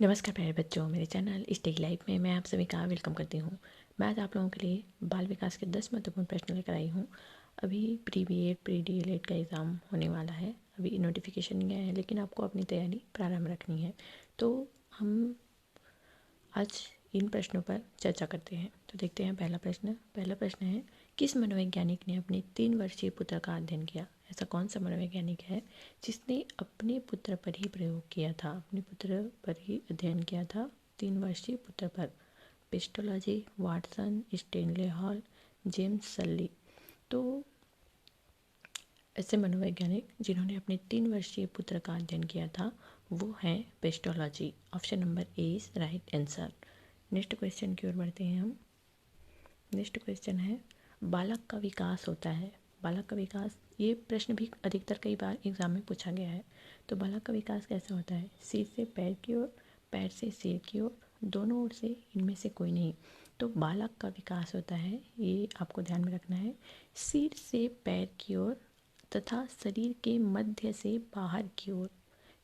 नमस्कार प्यारे बच्चों, मेरे चैनल स्टेज लाइफ में मैं आप सभी का वेलकम करती हूँ। मैं आज आप लोगों के लिए बाल विकास के 10 महत्वपूर्ण प्रश्न लेकर आई हूँ। अभी प्री बीएड प्री डीएलएड का एग्ज़ाम होने वाला है। अभी नोटिफिकेशन नहीं आया है, लेकिन आपको अपनी तैयारी प्रारंभ रखनी है। तो हम आज इन प्रश्नों पर चर्चा करते हैं। तो देखते हैं पहला प्रश्न है, किस मनोवैज्ञानिक ने अपने 3 वर्षीय पुत्र का अध्ययन किया? ऐसा कौन सा मनोवैज्ञानिक है जिसने अपने पुत्र पर ही प्रयोग किया था, अपने पुत्र पर ही अध्ययन किया था, 3 वर्षीय पुत्र पर? Pestalozzi, Watson, Stanley Hall, James Sully. तो ऐसे मनोवैज्ञानिक जिन्होंने अपने 3 वर्षीय पुत्र का अध्ययन किया था वो हैं pestology. Option number A is right answer. Next question की ओर बढ़ते हैं हम। नेक्स्ट क्वेश्चन है, बालक का विकास होता है। बालक का विकास, ये प्रश्न भी अधिकतर कई बार एग्जाम में पूछा गया है। तो बालक का विकास कैसे होता है? सिर से पैर की ओर, पैर से सिर की ओर, दोनों ओर से, इनमें से कोई नहीं। तो बालक का विकास होता है, ये आपको ध्यान में रखना है, सिर से पैर की ओर तथा शरीर के मध्य से बाहर की ओर।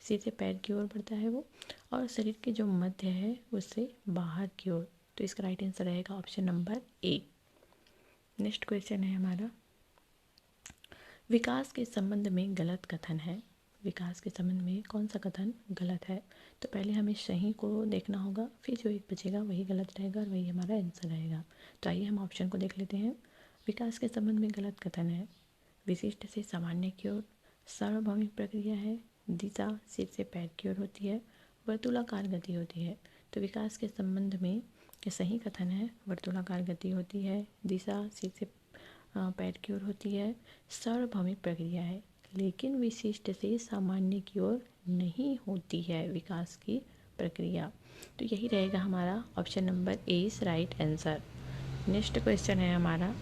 सिर से पैर की ओर बढ़ता है वो, और शरीर के जो मध्य है उससे बाहर की ओर। तो इसका राइट आंसर रहेगा option number A. Next question है हमारा, विकास के संबंध में गलत कथन है। विकास के संबंध में कौन सा कथन गलत है? तो पहले हमें सही को देखना होगा, फिर जो एक बचेगा वही गलत रहेगा और वही हमारा आंसर रहेगा। तो आइए हम ऑप्शन को देख लेते हैं। विकास के संबंध में गलत कथन है, विशिष्ट से सामान्य की ओर, सार्वभौमिक प्रक्रिया है, दिशा सिर से पैर की ओर होती है, वर्तुलाकार गति होती है। तो विकास के संबंध में ये सही कथन है, वर्तुलाकार गति होती है, दिशा सिर से पैर की ओर होती है, सार्वभौमिक प्रक्रिया है, लेकिन विशिष्ट से सामान्य की ओर नहीं होती है विकास की प्रक्रिया। तो यही रहेगा हमारा option number A is right answer. Next question है हमारा,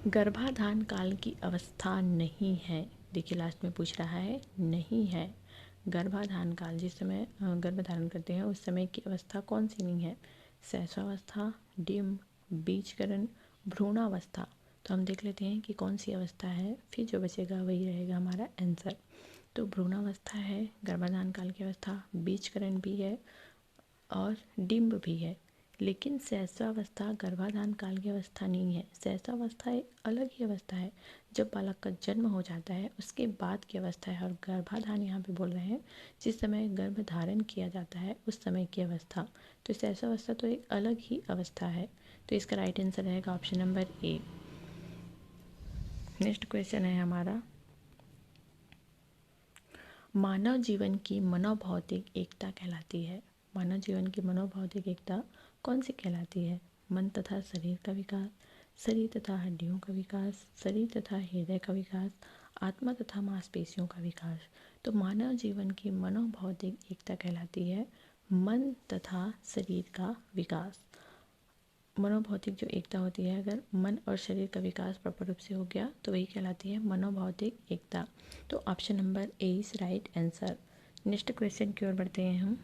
गर्भाधान काल की अवस्था नहीं है। देखिए लास्ट में पूछ रहा है नहीं है। गर्भाधान काल, जिस समय गर्भधारण करते हैं उस समय की अवस्था कौन सी नहीं है? शैशवावस्था, डिम्ब, बीजकरण, भ्रूणावस्था। तो हम देख लेते हैं कि कौन सी अवस्था है, फिर जो बचेगा वही रहेगा हमारा आंसर। तो भ्रूणावस्था है गर्भाधान काल की अवस्था, बीजकरण भी है और डिम्ब भी है, लेकिन शैशवावस्था गर्भाधान काल की अवस्था नहीं है। शैशवावस्था एक अलग ही अवस्था है, जब बालक का जन्म हो जाता है उसके बाद की अवस्था है, और गर्भाधान यहाँ पे बोल रहे हैं जिस समय गर्भ धारण किया जाता है उस समय की अवस्था। तो शैशवावस्था तो एक अलग ही अवस्था है। तो इसका राइट आंसर रहेगा option number A. Next question है हमारा, मानव जीवन की मनोभौतिक एकता कहलाती है। मानव जीवन की मनोभौतिक एकता कौन सी कहलाती है? मन तथा शरीर का विकास, शरीर तथा हड्डियों का विकास, शरीर तथा हृदय का विकास, आत्मा तथा मांसपेशियों का विकास। तो मानव जीवन की मनोभौतिक एकता कहलाती है मन तथा शरीर का विकास। मनोभौतिक जो एकता होती है, अगर मन और शरीर का विकास प्रॉपर रूप से हो गया तो वही कहलाती है मनोभौतिक एकता। तो option number A is right answer. Next question की ओर बढ़ते हैं हम।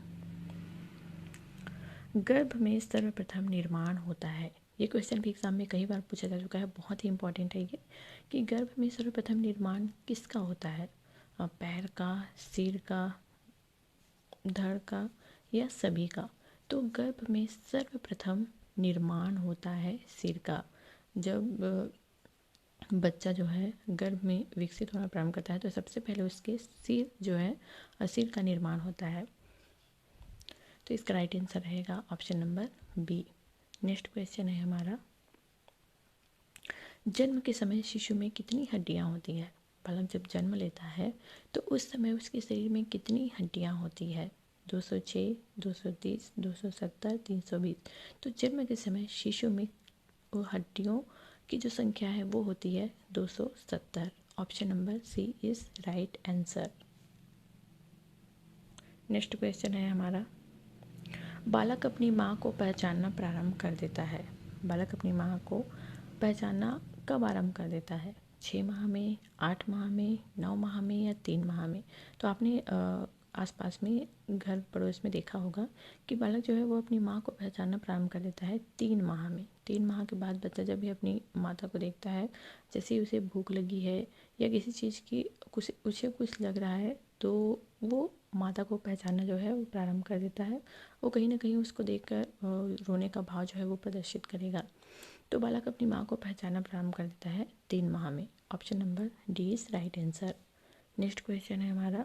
गर्भ में सर्वप्रथम निर्माण होता है। ये क्वेश्चन भी एग्जाम में कई बार पूछा जा चुका है, बहुत ही इंपॉर्टेंट है ये, कि गर्भ में सर्वप्रथम निर्माण किसका होता है? पैर का, सिर का, धड़ का, या सभी का? तो गर्भ में सर्वप्रथम निर्माण होता है सिर का। जब बच्चा जो है गर्भ में विकसित होना प्रारंभ करता है तो सबसे पहले उसके सिर जो है, सिर का निर्माण होता है। तो इसका राइट आंसर रहेगा option number B. Next question है हमारा, जन्म के समय शिशु में कितनी हड्डियां होती है? बालक जब जन्म लेता है तो उस समय उसके शरीर में कितनी हड्डियां होती है? 206, 230, 270, 320। तो जन्म के समय शिशु में वो हड्डियों की जो संख्या है वो होती है 270। Option number C is right answer. Next question है हमारा, बालक अपनी माँ को पहचानना प्रारंभ कर देता है। बालक अपनी माँ को पहचानना कब आरंभ कर देता है? 6 माह में, 8 माह में, 9 माह में, या 3 माह में? तो आपने आसपास में घर पड़ोस में देखा होगा कि बालक जो है वो अपनी माँ को पहचानना प्रारंभ कर देता है 3 माह में। 3 माह के बाद बच्चा जब भी अपनी माता को देखता है, जैसे ही उसे भूख लगी है या किसी चीज़ की उसे कुछ लग रहा है, तो वो माता को पहचानना जो है वो प्रारंभ कर देता है। वो कहीं ना कहीं उसको देखकर रोने का भाव जो है वो प्रदर्शित करेगा। तो बालक अपनी माँ को पहचानना प्रारंभ कर देता है 3 माह में। Option number D is right answer. Next question है हमारा,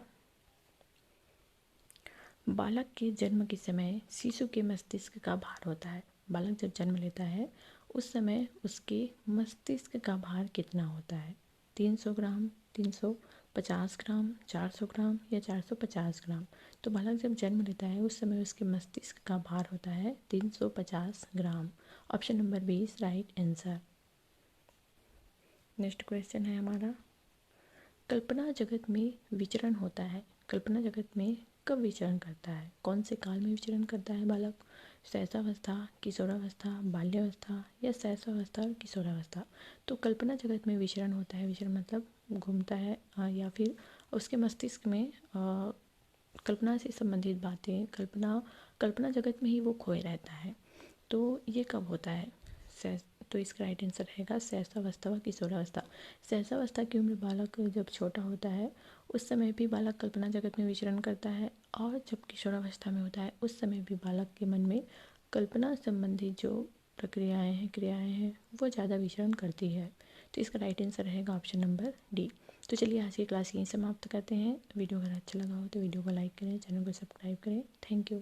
बालक के जन्म के समय शिशु के मस्तिष्क का भार होता है। बालक जब जन्म लेता है उस समय उसके मस्तिष्क का भार कितना होता है? 300 ग्राम, 350 ग्राम, 400 ग्राम या 450 ग्राम? तो बालक जब जन्म लेता है उस समय उसके मस्तिष्क का भार होता है 350 gram. Option number B is right answer. Next question है हमारा, कल्पना जगत में विचरण होता है। कल्पना जगत में कब विचरण करता है? कौन से काल में विचरण करता है बालक? शैशवावस्था, किशोरावस्था, बाल्यावस्था या शैशवावस्था और किशोरावस्था? तो कल्पना जगत में विचरण होता है, विचरण मतलब घूमता है या फिर उसके मस्तिष्क में कल्पना से संबंधित बातें, कल्पना जगत में ही वो खोए रहता है। तो ये कब होता है? तो इसका राइट आंसर रहेगा शैशवावस्था व किशोरावस्था। शैशवावस्था की उम्र बालक जब छोटा होता है उस समय भी बालक कल्पना जगत में विचरण करता है, और जब किशोरावस्था में होता है उस समय भी बालक के मन में कल्पना संबंधी जो प्रक्रियाएं हैं, क्रियाएं हैं, वो ज़्यादा विचरण करती है। तो इसका राइट आंसर रहेगा ऑप्शन नंबर डी। तो चलिए आज की क्लास यहीं समाप्त करते हैं। वीडियो अगर अच्छा लगा हो तो वीडियो को लाइक करें, चैनल को सब्सक्राइब करें। Thank you.